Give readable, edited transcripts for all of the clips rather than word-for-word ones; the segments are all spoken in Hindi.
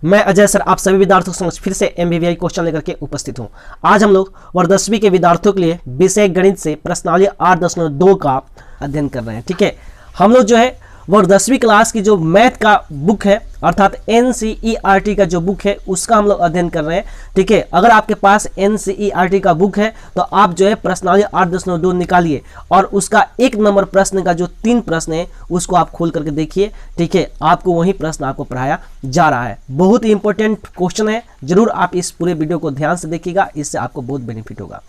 मैं अजय सर आप सभी विद्यार्थियों के समक्ष फिर से एमबीवीआई क्वेश्चन लेकर के उपस्थित हूं। आज हम लोग वर्ग 10वीं के विद्यार्थियों के लिए विषय गणित से प्रश्नावली 8.2 का अध्ययन कर रहे हैं। ठीक है, हम लोग जो है वर्ग 10वीं क्लास की जो मैथ का बुक है अर्थात एनसीईआरटी का जो बुक है उसका हम लोग अध्ययन कर रहे हैं। ठीक है, अगर आपके पास एनसीईआरटी का बुक है तो आप जो है प्रश्नावली 8.2 निकालिए और उसका 1 नंबर प्रश्न का जो 3 प्रश्न है उसको आप खोल करके देखिए। ठीक है, आपको वही प्रश्न आपको पढ़ाया जा रहा है। बहुत ही इंपॉर्टेंट क्वेश्चन है, जरूर आप इस पूरे वीडियो को ध्यान से देखिएगा, इससे आपको बहुत बेनिफिट होगा।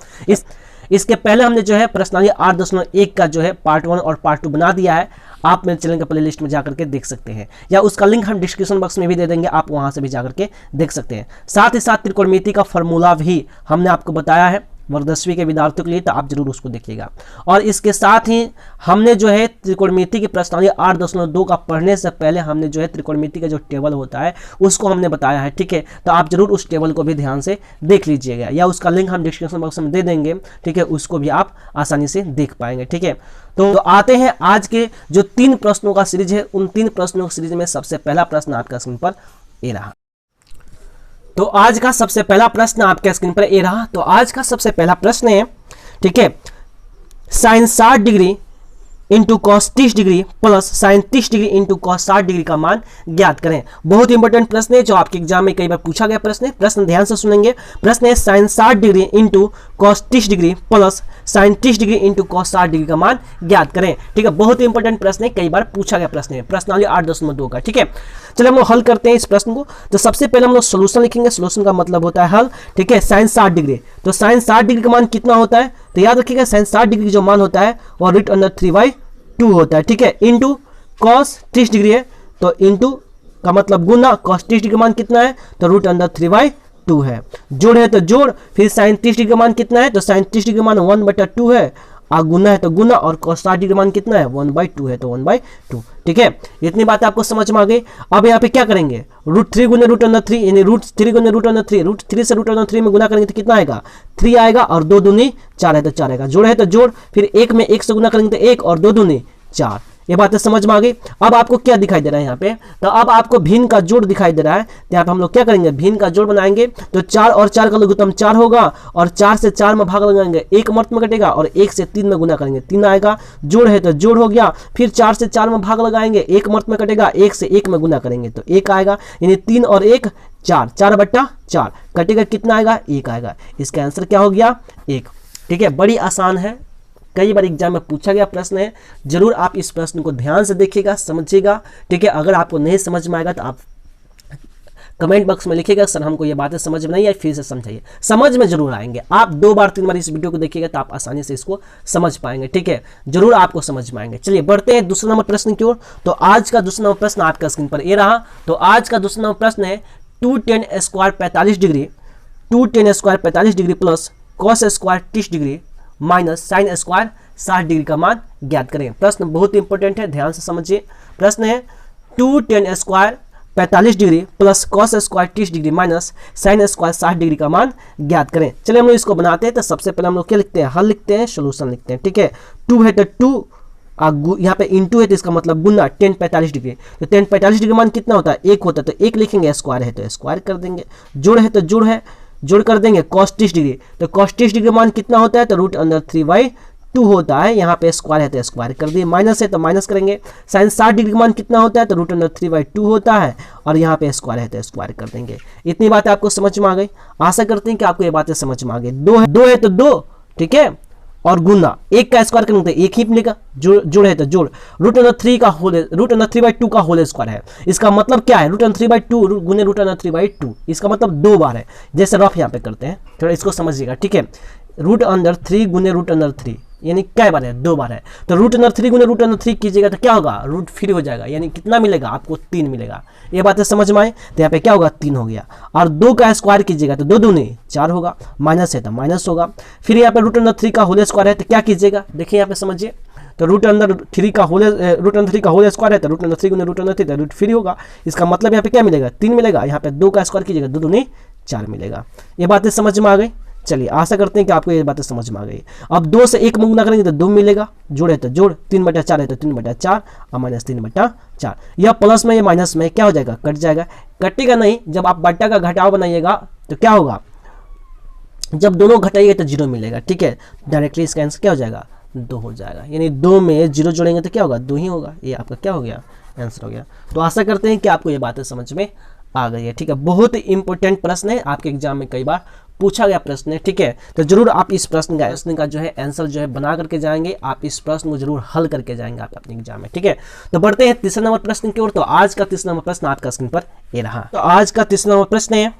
इसके पहले हमने जो है प्रश्नावली 8.1 का जो है पार्ट 1 और पार्ट 2 बना दिया है। आप मेरे चैनल के प्लेलिस्ट में जाकर के देख सकते हैं या उसका लिंक हम डिस्क्रिप्शन बॉक्स में भी दे देंगे, आप वहां से भी जाकर के देख सकते हैं। साथ ही साथ त्रिकोणमिति का फॉर्मूला भी हमने आपको बताया है वर्ग 10वीं के विद्यार्थियों के लिए, तो आप जरूर उसको देखिएगा। और इसके साथ ही हमने जो है त्रिकोणमिति की प्रश्नावली 8.2 का पढ़ने से पहले हमने जो है त्रिकोणमिति का जो टेबल होता है उसको हमने बताया है। ठीक है, तो आप जरूर उस टेबल को भी ध्यान से देख लीजिएगा या उसका लिंक हम डिस्क्रिप्शन बॉक्स में दे देंगे। ठीक है, उसको भी आप आसानी से देख पाएंगे। ठीक है, तो आते हैं आज के जो 3 प्रश्नों का सीरीज है, उन 3 प्रश्नों की सीरीज में सबसे पहला प्रश्न आपका स्क्रीन पर ये रहा। तो आज का सबसे पहला प्रश्न आपके स्क्रीन पर ये रहा। तो आज का सबसे पहला प्रश्न है, ठीक है, sine 60 degree into cos 30 degree plus sine 30 degree into cos 60 degree का मान ज्ञात करें। बहुत इंपॉर्टेंट प्रश्न है जो आपके एग्जाम में कई बार पूछा गया प्रश्न है। प्रश्न ध्यान से सुनेंगे। प्रश्न है sine 60 degree into cos 30 degree plus sine 30 degree into cos 60 degree का मान ज्ञात करें। ठीक है, बहुत इंपॉर्टेंट प्रश्न है, कई बार पूछा गया प्रश्न है, प्रश्नावली 8.2 का। ठीक है, चलिए हम लोग हल करते हैं इस प्रश्न को। तो सबसे पहले हम लोग सोल्यूशन लिखेंगे। सोल्यूशन का मतलब होता है हल। ठीक है, साइन 60 डिग्री, तो साइन 60 डिग्री का मान कितना होता है? तो याद रखिएगा साइन 60 डिग्री जो मान होता है वो √3/2 होता है। ठीक है, इंटू कॉस 30 डिग्री है तो इंटू का मतलब गुना, कॉस 30 डिग्री का मान कितना है? तो √3/2 है। जोड़ है तो जोड़, फिर साइन 30 डिग्री का मान कितना है? तो साइन 30 डिग्री का मान 1/2 है, और गुना है तो गुना, और cos 60 डिग्री मान कितना है? 1/2 है, तो 1/2। ठीक है, इतनी बात आपको समझ में आ गई। अब यहाँ पे क्या करेंगे? √3 गुना √3 यानी √3 गुना √3, √3 से √3 में गुना करेंगे तो कितना आएगा? 3 आएगा, और 2 दूनी 4 है तो 4 आएगा। जोड़ है तो जोड़, फिर 1 में 1 से गुना करेंगे तो 1, और 2 दूनी 4। ये बातें समझ में आ गई। अब आपको क्या दिखाई दे रहा है यहाँ पे? तो अब आपको भिन्न का जोड़ दिखाई दे रहा है। तो यहाँ पे हम लोग क्या करेंगे? भिन्न का जोड़ बनाएंगे। तो 4 और 4 का लघुत्तम 4 होगा, और 4 से 4 में भाग लगाएंगे, 1 मर्त में कटेगा, और 1 से 3 में गुना करेंगे, 3 आएगा। जोड़ है तो जोड़ हो गया, फिर 4 से 4 में भाग लगाएंगे, 1 मर्त में कटेगा, 1 से 1 में गुना करेंगे तो 1 आएगा, यानी 3 और 1 4, 4/4 कटेगा, कितना आएगा? 1 आएगा। इसका आंसर क्या हो गया? 1। ठीक है, बड़ी आसान है, कई बार एग्जाम में पूछा गया प्रश्न है। जरूर आप इस प्रश्न को ध्यान से देखिएगा, समझिएगा। ठीक है, अगर आपको नहीं समझ में आएगा तो आप कमेंट बॉक्स में लिखिएगा सर हमको ये बातें समझ में नहीं आई, फिर से समझाइए। समझ में जरूर आएंगे। आप 2 बार 3 बार इस वीडियो को देखिएगा तो आप आसानी से इसको समझ पाएंगे। ठीक है, जरूर आपको समझ में आएंगे। चलिए बढ़ते हैं दूसरा नंबर प्रश्न की ओर। तो आज का दूसरा नंबर प्रश्न आपका स्क्रीन पर ये रहा। तो आज का दूसरा नंबर प्रश्न है 2tan square 45 degree, 2tan square 45 degree plus cos square 30 degree minus sine square 60 degree का मान ज्ञात करें। प्रश्न बहुत इंपॉर्टेंट है, ध्यान से समझिए। प्रश्न है 2tan square 45 degree plus cos square 30 degree minus sine square 60 degree का मान ज्ञात करें। चलिए हम लोग इसको बनाते हैं। तो सबसे पहले हम लोग क्या लिखते हैं? हल लिखते हैं, सोल्यूशन लिखते हैं। ठीक है, 2 है तो 2, यहाँ पे इंटू है तो इसका मतलब गुना, tan 45 डिग्री। तो tan 45 डिग्री मान कितना होता है? 1 होता है, तो 1 लिखेंगे, स्क्वायर है तो स्क्वायर कर देंगे। जोड़ है तो जोड़ है, जोड़ कर देंगे cos 30 डिग्री। तो cos 30 डिग्री मान कितना होता है? तो √3/2 होता है, यहाँ पे स्क्वायर है तो स्क्वायर कर दिए, माइनस है तो माइनस करेंगे। साइन 60 डिग्री मान कितना होता है? तो √3/2 होता है, और यहाँ पे स्क्वायर है तो स्क्वायर कर देंगे। इतनी बातें आपको समझ में आ गई। आशा करते हैं कि आपको ये बातें समझ में आ गई। 2 है तो 2, ठीक है, और गुना 1 का स्क्वायर करेंगे तो 1 ही मिलेगा। जोड़ है तो जोड़, √3 का होल, √3/2 का होल स्क्वायर है। इसका मतलब क्या है? √3/2 गुने √3/2, इसका मतलब 2 बार है। जैसे रफ यहाँ पे करते हैं, थोड़ा इसको समझिएगा। ठीक है, √3 गुने √3 यानी क्या बार है? 2 बार है। तो √3 गुने √3 कीजिएगा तो क्या होगा? रूट फ्री हो जाएगा, यानी कितना मिलेगा आपको? 3 मिलेगा। ये बातें समझ में आए? तो यहाँ पे क्या होगा? 3 हो गया। और 2 का स्क्वायर कीजिएगा तो 2 दूनी 4 होगा, माइनस है तो माइनस होगा। फिर यहाँ पे √3 का होल स्क्वायर है तो क्या कीजिएगा? देखिए यहाँ पे समझिए। तो √3 का होल स्क्वायर है तो √3 गुने √3 तो रूट फ्री होगा। इसका मतलब यहाँ पे क्या मिलेगा? 3 मिलेगा। यहाँ पे 2 का स्क्वायर कीजिएगा, 2 दूनी 4 मिलेगा। ये बातें समझ में आ गई। चलिए आशा करते हैं कि आपको ये बातें समझ में आ गई। अब 2 से 1 में गुना करेंगे तो 2 मिलेगा, जोड़ है तो जोड़, 3/4 है तो 3/4 और माइनस 3/4। यह प्लस में ये माइनस में क्या हो जाएगा? कट जाएगा। कटेगा नहीं। जब आप बट्टा का घटाव बनाइएगा तो क्या होगा, जब दोनों घटाइएगा तो 0 मिलेगा, ठीक है। डायरेक्टली इसका आंसर क्या हो जाएगा, 2 हो जाएगा। यानी 2 में 0 जोड़ेंगे तो क्या होगा, 2 ही होगा। ये आपका क्या हो गया, आंसर हो गया। तो आशा करते हैं कि आपको ये बातें समझ में आ गई है, ठीक है। बहुत ही इंपॉर्टेंट प्रश्न है, आपके एग्जाम में कई बार पूछा गया प्रश्न है, ठीक है। तो जरूर आप इस प्रश्न का जो है आंसर जो है बना करके जाएंगे, आप इस प्रश्न को जरूर हल करके जाएंगे आप अपने एग्जाम में, ठीक है। तो बढ़ते हैं तीसरे नंबर प्रश्न की ओर। तो आज का तीसरा नंबर प्रश्न आपका स्क्रीन पर ये रहा। तो आज का तीसरा नंबर प्रश्न है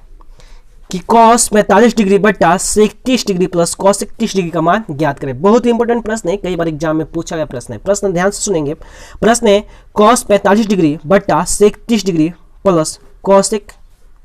कि cos 45 डिग्री बट्टा sec 30 degree plus cos 30 degree का मान ज्ञात करें। बहुत ही इंपॉर्टेंट प्रश्न है, कई बार एग्जाम में पूछा गया प्रश्न है। प्रश्न ध्यान से सुनेंगे। प्रश्न है cos 45 डिग्री बट्टा sec 30 degree plus cos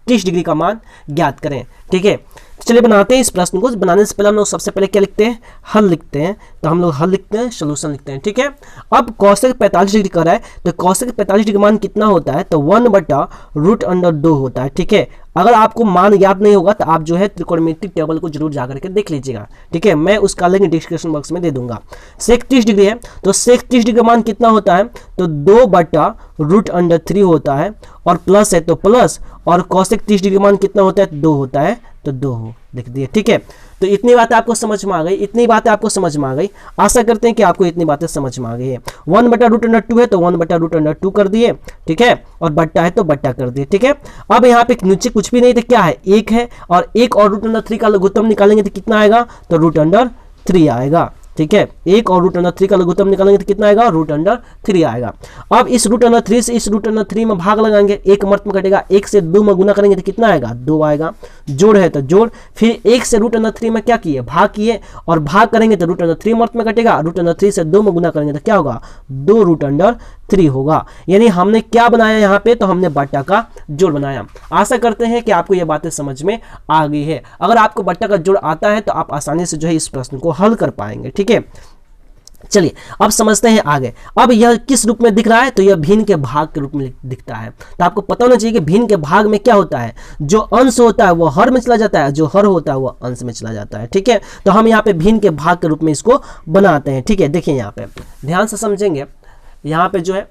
30 degree का मान ज्ञात करें, ठीक है। तो चलिए बनाते हैं इस प्रश्न को। बनाने से पहले हम लोग सबसे पहले क्या लिखते हैं, हल लिखते हैं। तो हम लोग हल लिखते हैं, सोल्यूशन लिखते हैं, ठीक है। अब cos 45 डिग्री कर रहा है तो cos 45 डिग्री मान कितना होता है, तो 1/√2 होता है, ठीक है। अगर आपको मान याद नहीं होगा तो आप जो है त्रिकोणमितिक टेबल को जरूर जाकर के देख लीजिएगा, ठीक है। मैं उसका लिंक डिस्क्रिप्शन बॉक्स में दे दूंगा। sec 30 डिग्री है तो sec 30 डिग्री का मान कितना होता है, तो 2/√3 होता है, और प्लस है तो प्लस, और cos 30 डिग्री का मान कितना होता है, 2 होता है, तो 2 हो लिख दिए, ठीक है। तो इतनी बातें आपको समझ में आ गई, इतनी बातें आपको समझ में आ गई। आशा करते हैं कि आपको इतनी बातें समझ में आ गई है। 1/√2 है तो 1/√2 कर दिए, ठीक है, और बट्टा है तो बट्टा कर दिए, ठीक है। अब यहाँ पे नीचे कुछ भी नहीं तो क्या है, 1 है, और 1 और √3 का लघुत्तम निकालेंगे तो कितना आएगा, तो √3 आएगा, ठीक है। 1 और √3 का लघुत्तम निकालेंगे तो कितना आएगा, √3 आएगा। अब इस √3 से इस √3 में भाग लगाएंगे, 1 मर्त में कटेगा, 1 से 2 में गुना करेंगे तो कितना आएगा, 2 आएगा। जोड़ है तो जोड़, फिर 1 से √3 में क्या किए, भाग किए, और भाग करेंगे तो √3 मर्त में कटेगा, √3 से 2 में गुना करेंगे तो क्या होगा, 2√3 होगा। यानी हमने क्या बनाया यहाँ पे, तो हमने बट्टा का जोड़ बनाया। आशा करते हैं कि आपको ये बातें समझ में आ गई है। अगर आपको बट्टा का जोड़ आता है तो आप आसानी से जो है इस प्रश्न को हल कर पाएंगे, ठीक है। चलिए अब समझते हैं आगे। अब यह किस रूप में दिख रहा है, तो यह भिन्न के भाग के रूप में दिखता है। तो आपको पता होना चाहिए कि भिन्न के भाग में क्या होता है, जो अंश होता है वो हर में चला जाता है, जो हर होता है वो अंश में चला जाता है, ठीक है। तो हम यहाँ पे भिन्न के भाग के रूप में इसको बनाते हैं, ठीक है। देखिए यहाँ पे ध्यान से समझेंगे, यहाँ पे जो है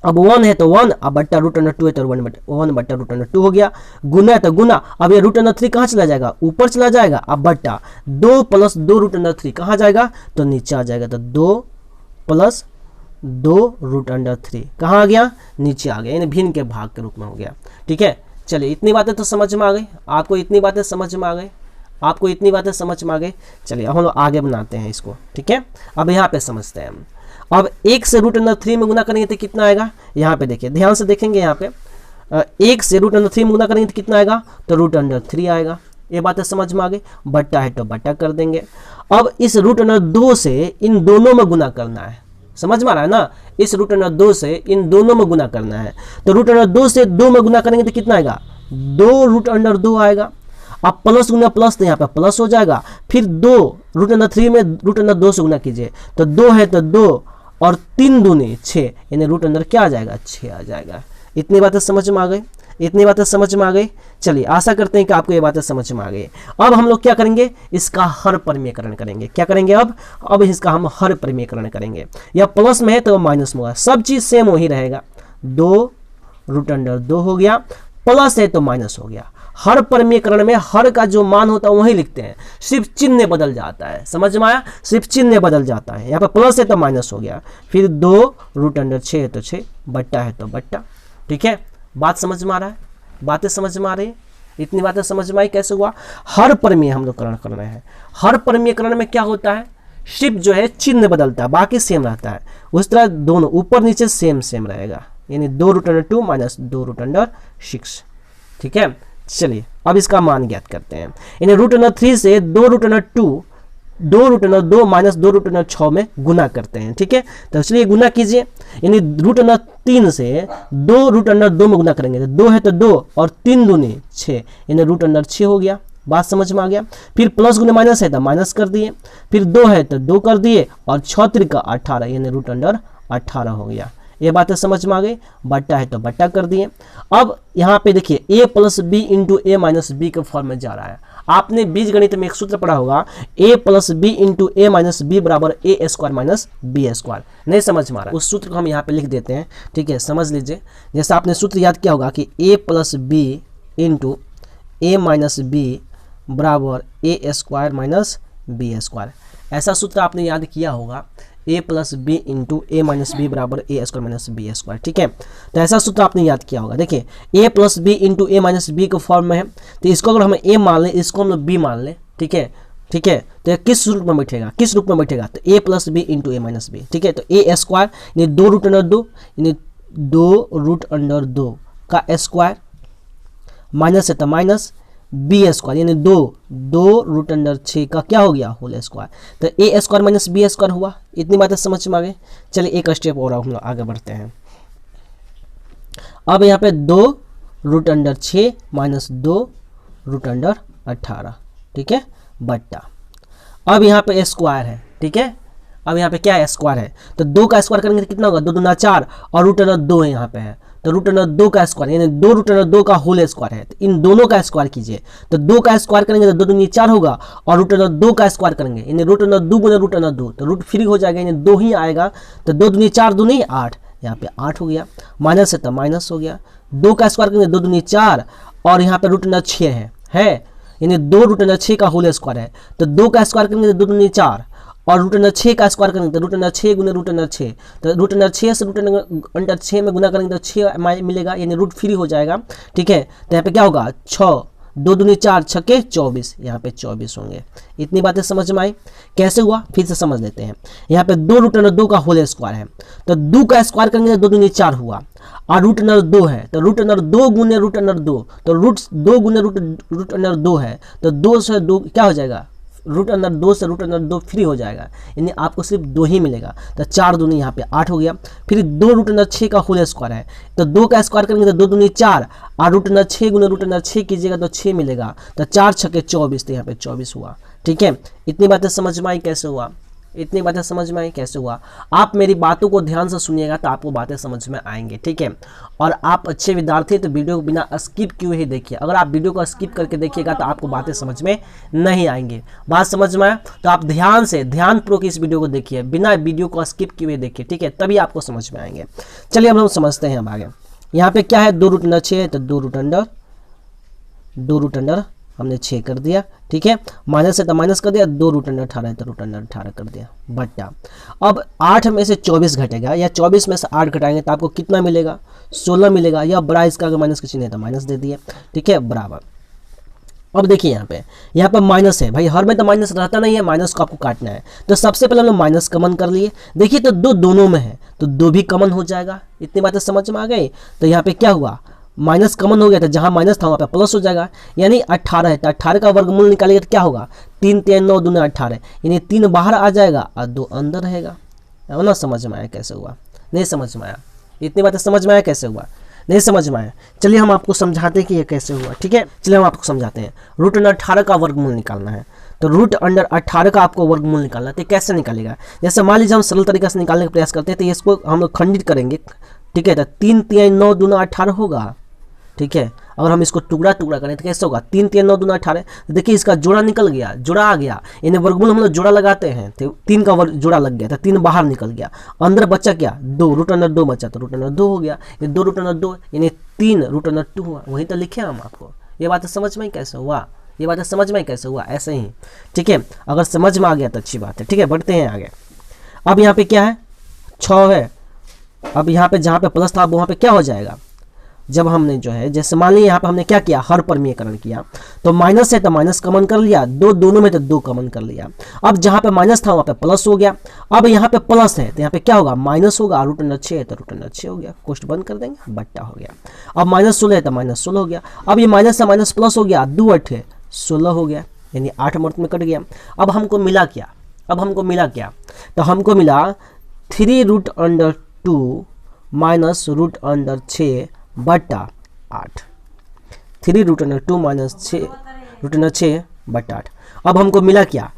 अब 1 है तो 1, अब बट्टा √2 है तो 1/√2 हो गया। गुना है तो गुना, अब ये √3 कहाँ चला जाएगा, ऊपर चला जाएगा। अब बट्टा 2 + 2√3 कहाँ जाएगा, तो नीचे आ जाएगा। तो 2 + 2√3 कहाँ आ गया, नीचे आ गया, यानी भिन्न के भाग के रूप में हो गया, ठीक है। चलिए इतनी बातें तो समझ में आ गई आपको, इतनी बातें समझ में आ गई आपको, इतनी बातें समझ में आ गई। चलिए अब हम लोग आगे बनाते हैं इसको, ठीक है। अब यहाँ पे समझते हैं हम। अब 1 से √3 में गुना करेंगे तो कितना आएगा, यहाँ पे देखिए, ध्यान से देखेंगे। यहाँ पे 1 से √3 में गुना करेंगे तो कितना आएगा, तो √3 आएगा। ये बातें समझ में आ गई। बट्टा है तो बट्टा कर देंगे। अब इस √2 से इन दोनों में गुना करना है, समझ में आ रहा है ना, इस √2 से इन दोनों में गुना करना है। तो √2 से 2 में गुना करेंगे तो कितना आएगा, 2√2 आएगा। अब प्लस गुना प्लस तो यहाँ पे प्लस हो जाएगा, फिर 2 √3 में √2 से गुना कीजिए, तो 2 है तो 2, और 3 दूनी 6, यानी √2 क्या आ जाएगा, 6 आ जाएगा। इतनी बातें समझ में आ गई, इतनी बातें समझ में आ गई। चलिए आशा करते हैं कि आपको ये बातें समझ में आ गई। अब हम लोग क्या करेंगे, इसका हर परिमेयकरण करेंगे। क्या करेंगे, अब इसका हम हर परिमेयकरण करेंगे। या प्लस में है तो माइनस में होगा, सब चीज सेम वही रहेगा। 2√2 हो गया, प्लस है तो माइनस हो गया। हर परिमेयकरण में हर का जो मान होता है वही लिखते हैं, सिर्फ चिन्ह बदल जाता है। समझ में आया, सिर्फ चिन्ह बदल जाता है। यहाँ पर प्लस है तो माइनस हो गया, फिर 2√6 है तो 6, बट्टा है तो बट्टा, ठीक है। बात समझ में आ रहा है, बातें समझ में आ रही है, इतनी बातें समझ में आई। कैसे हुआ, हर परिमेय हम लोग करण कर रहे हैं। हर परिमेयकरण में क्या होता है, सिर्फ जो है चिन्ह बदलता है, बाकी सेम रहता है। उस तरह दोनों ऊपर नीचे सेम रहेगा, यानी 2√2 - 2√6, ठीक है। चलिए अब इसका मान ज्ञात करते हैं। यानी √3 से 2√2 - 2√6 में गुना करते हैं, ठीक है। तो इसलिए गुना कीजिए, यानी √3 से 2√2 में गुना करेंगे तो 2 है तो 2, और 3 दूनी 6, यानी √6 हो गया। बात समझ में आ गया। फिर प्लस गुना माइनस है तो माइनस कर दिए, फिर 2 है तो 2 कर दिए, और 6 × 18, यानी √18 हो गया। ये बातें समझ में आ गई। बट्टा है तो बट्टा कर दिए। अब यहाँ पे देखिए a plus B into A minus B के फॉर्म में जा रहा है। आपने बीजगणित में एक सूत्र पढ़ा होगा, a plus B into A minus B बराबर A square minus B square. नहीं समझ में आ रहा, उस सूत्र को हम यहाँ पे लिख देते हैं, ठीक है, समझ लीजिए। जैसे आपने सूत्र याद किया होगा कि a plus B into A minus B बराबर A square minus B square. ऐसा सूत्र आपने याद किया होगा, a plus B into A minus B बराबर A square minus B square, ठीक है। तो ऐसा सूत्र आपने याद किया होगा। देखिए a plus B into A minus B के फॉर्म में है, तो इसको अगर हम a मान लें, इसको हम लोग b मान लें, ठीक है, ठीक है। तो ये किस रूप में बैठेगा, किस रूप में बैठेगा, तो a plus B into A minus B, ठीक है। तो ए स्क्वायर यानी 2 रूट अंडर 2 यानी 2 रूट अंडर 2 का स्क्वायर माइनस है तो माइनस बी स्क्वायर यानी 2 रूट अंडर 6 का क्या हो गया होल स्क्वायर। तो ए स्क्वायर माइनस बी स्क्वायर हुआ। इतनी बातें समझ में आ गई। चलिए एक स्टेप और हम लोग आगे बढ़ते हैं। अब यहाँ पे 2 root under 6 minus 2 root under 18, ठीक है, बट्टा। अब यहाँ पे स्क्वायर है, ठीक है। अब यहाँ पे क्या है, स्क्वायर है, तो 2 का स्क्वायर करेंगे तो कितना होगा, 2 दूना 4 और रूट अंडर 2 है यहाँ पे है, तो रूट अंडर 2 का स्क्वायर यानी 2 रूट अंडर 2 का होल स्क्वायर है। तो इन दोनों का स्क्वायर कीजिए, तो 2 का स्क्वायर करेंगे तो 2 दूनी 4 होगा और रूट अंडर 2 का स्क्वायर करेंगे यानी रूट अंडर 2 गुना रूट अंडर 2, तो रूट फ्री हो जाएगा यानी 2 ही आएगा। तो 2 दूनी 4 दूनी 8, यहाँ पे 8 हो गया। माइनस है तो माइनस हो गया। 2 का स्क्वायर करेंगे 2 दूनी 4 और यहाँ पे रूट अंडर 6 है यानी 2 रूट अंडर 6 का होल स्क्वायर है। तो 2 का स्क्वायर करेंगे तो 2 दूनी 4 और रूट अंडर 6 का स्क्वायर करेंगे तो रूट अंडर 6 गुना रूट अंडर 6, तो रूट अंडर 6 से रूट अंडर 6 में गुना करेंगे तो 6 मिलेगा यानी रूट फ्री हो जाएगा, ठीक है। तो यहाँ पे क्या होगा, 6 2 दूनी 4 छक्के 24, यहाँ पे 24 होंगे। इतनी बातें समझ में आई। कैसे हुआ फिर से समझ लेते हैं। यहाँ पे 2 रूट अंडर 2 का होल स्क्वायर है, तो 2 का स्क्वायर करेंगे तो 2 दूनी 4 हुआ और रूट अंडर 2 है, तो रूट अंडर 2 गुने रूट अंडर 2, तो रूट 2 गुने रूट अंडर 2 है, तो 2 से 2 क्या हो जाएगा, रूट अंडर 2 से रूट अंडर 2 फ्री हो जाएगा यानी आपको सिर्फ 2 ही मिलेगा। तो 4 दूनी यहाँ पे 8 हो गया। फिर 2 रूट अंडर 6 का होल स्क्वायर है, तो 2 का स्क्वायर करेंगे तो 2 दूनी 4 और रूट अंडर 6 गुना रूट अंडर 6 कीजिएगा तो 6 मिलेगा, तो 4 छक्के 24, तो यहाँ पे 24 हुआ, ठीक है। इतनी बातें समझ में आई कैसे हुआ, इतनी बातें समझ में आई कैसे हुआ। आप मेरी बातों को ध्यान से सुनिएगा तो आपको बातें समझ में आएंगे, ठीक है। और आप अच्छे विद्यार्थी तो वीडियो को बिना स्किप किए ही देखिए। अगर आप वीडियो को स्किप करके देखिएगा तो आपको बातें समझ में नहीं आएंगे। बात समझ में आया तो आप ध्यानपूर्वक इस वीडियो को देखिए, बिना वीडियो को स्किप किए देखिए, ठीक है, तभी आपको समझ में आएंगे। चलिए हम लोग समझते हैं अब आगे। यहाँ पे क्या है, 2 रूट अंडर 6 है, तो 2 रूट अंडर हमने 6 कर दिया, ठीक है। माइनस है तो माइनस कर दिया, 2 रूट अंडर 18 है तो रूट अंडर 18 कर दिया, बट्टा। अब 8 में से 24 घटेगा या 24 में से 8 घटाएंगे तो आपको कितना मिलेगा, 16 मिलेगा। या बड़ा इसका अगर माइनस का चिन्ह है तो माइनस दे दिए, ठीक है, बराबर। अब देखिए यहाँ पे माइनस है, भाई हर में तो माइनस रहता नहीं है, माइनस को आपको काटना है। तो सबसे पहले हम लोग माइनस कॉमन कर लिए। देखिए तो 2 दोनों में है तो 2 भी कॉमन हो जाएगा। इतनी बातें समझ में आ गई। तो यहाँ पे क्या हुआ, माइनस कॉमन हो गया था, जहां माइनस था वहां पे प्लस हो जाएगा यानी 18 है, तो 18 का वर्गमूल निकालिएगा तो क्या होगा, 3 3 9 दूना 18 यानी 3 बाहर आ जाएगा और 2 अंदर रहेगा। ना समझ में आया कैसे हुआ, नहीं समझ में आया। इतनी बातें समझ में आया कैसे हुआ, नहीं समझ में आया। चलिए हम आपको समझाते हैं कि ये कैसे हुआ, ठीक है। चलिए हम आपको समझाते हैं। रूट अंडर 18 का वर्गमूल निकालना है, तो रूट अंडर 18 का आपको वर्गमूल निकालना है। तो कैसे निकालेगा, जैसे मान लीजिए हम सरल तरीके से निकालने का प्रयास करते हैं, तो इसको हम लोग खंडित करेंगे, ठीक है। तो 3 3 9 दूना 18 होगा, ठीक है। अगर हम इसको टुकड़ा करें तो कैसे होगा, 3 3 9 दूना 18। तो देखिए इसका जोड़ा निकल गया, जोड़ा आ गया, यानी वर्गमूल हम लोग जोड़ा लगाते हैं, तो 3 का जोड़ा लग गया, तो 3 बाहर निकल गया, अंदर बचा क्या, 2 रूट अंडर 2 बचा, तो रूट अंडर 2 हो गया। ये 2 रूट अंडर 2 यानी 3 रूट अंडर 2 हुआ। वही तो लिखे हम आपको। ये बातें समझ में कैसे हुआ, ये बातें समझ में कैसे हुआ, ऐसे ही, ठीक है। अगर समझ में आ गया तो अच्छी बात है, ठीक है। बढ़ते हैं आगे। अब यहाँ पे क्या है, 6 है। अब यहाँ पे जहाँ पे प्लस था वहाँ पे क्या हो जाएगा, जब हमने जो है, जैसे मान लीजिए यहाँ पे हमने क्या किया, हर परमीयकरण किया, तो माइनस है तो माइनस कॉमन कर लिया, 2 दोनों में तो 2 कॉमन कर लिया। अब जहाँ पे माइनस था वहाँ पे प्लस हो गया। अब यहाँ पे प्लस है तो यहाँ पे क्या होगा, माइनस होगा, रूट अंडर 6 है तो रूट अंडर 6 हो गया, कोष्ठ बंद कर देंगे, बट्टा हो गया। अब माइनस 16 है तो माइनस 16 हो गया। अब ये माइनस से माइनस प्लस हो गया, 2 8 है 16 हो गया, यानी 8 मर्त में कट गया। अब हमको मिला क्या, तो हमको मिला 3 root under 2 minus root under 6 बट्टा 8। 3 root under 2 minus 6 root under 6 बट्टा 8। अब हमको मिला क्या,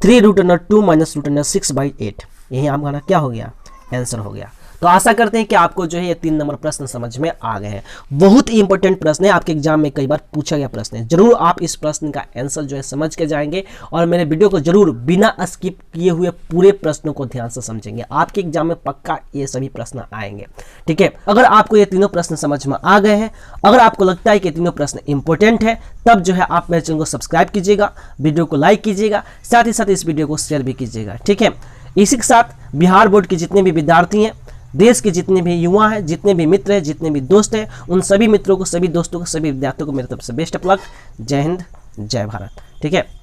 3 root under 2 minus root under 6/8। यही हमारा क्या हो गया, आंसर हो गया। तो आशा करते हैं कि आपको जो है ये 3 नंबर प्रश्न समझ में आ गए हैं। बहुत ही इंपॉर्टेंट प्रश्न है, आपके एग्जाम में कई बार पूछा गया प्रश्न है। जरूर आप इस प्रश्न का आंसर जो है समझ के जाएंगे और मेरे वीडियो को जरूर बिना स्किप किए हुए पूरे प्रश्नों को ध्यान से समझेंगे। आपके एग्जाम में पक्का ये सभी प्रश्न आएंगे, ठीक है। अगर आपको ये तीनों प्रश्न समझ में आ गए हैं, अगर आपको लगता है कि तीनों प्रश्न इंपॉर्टेंट है, तब जो है आप मेरे चैनल को सब्सक्राइब कीजिएगा, वीडियो को लाइक कीजिएगा, साथ ही साथ इस वीडियो को शेयर भी कीजिएगा, ठीक है। इसी के साथ बिहार बोर्ड के जितने भी विद्यार्थी हैं, देश के जितने भी युवा हैं, जितने भी मित्र हैं, जितने भी दोस्त हैं, उन सभी मित्रों को, सभी दोस्तों को, सभी विद्यार्थियों को मेरी तरफ से बेस्ट ऑफ लक। जय हिंद, जय भारत, ठीक है।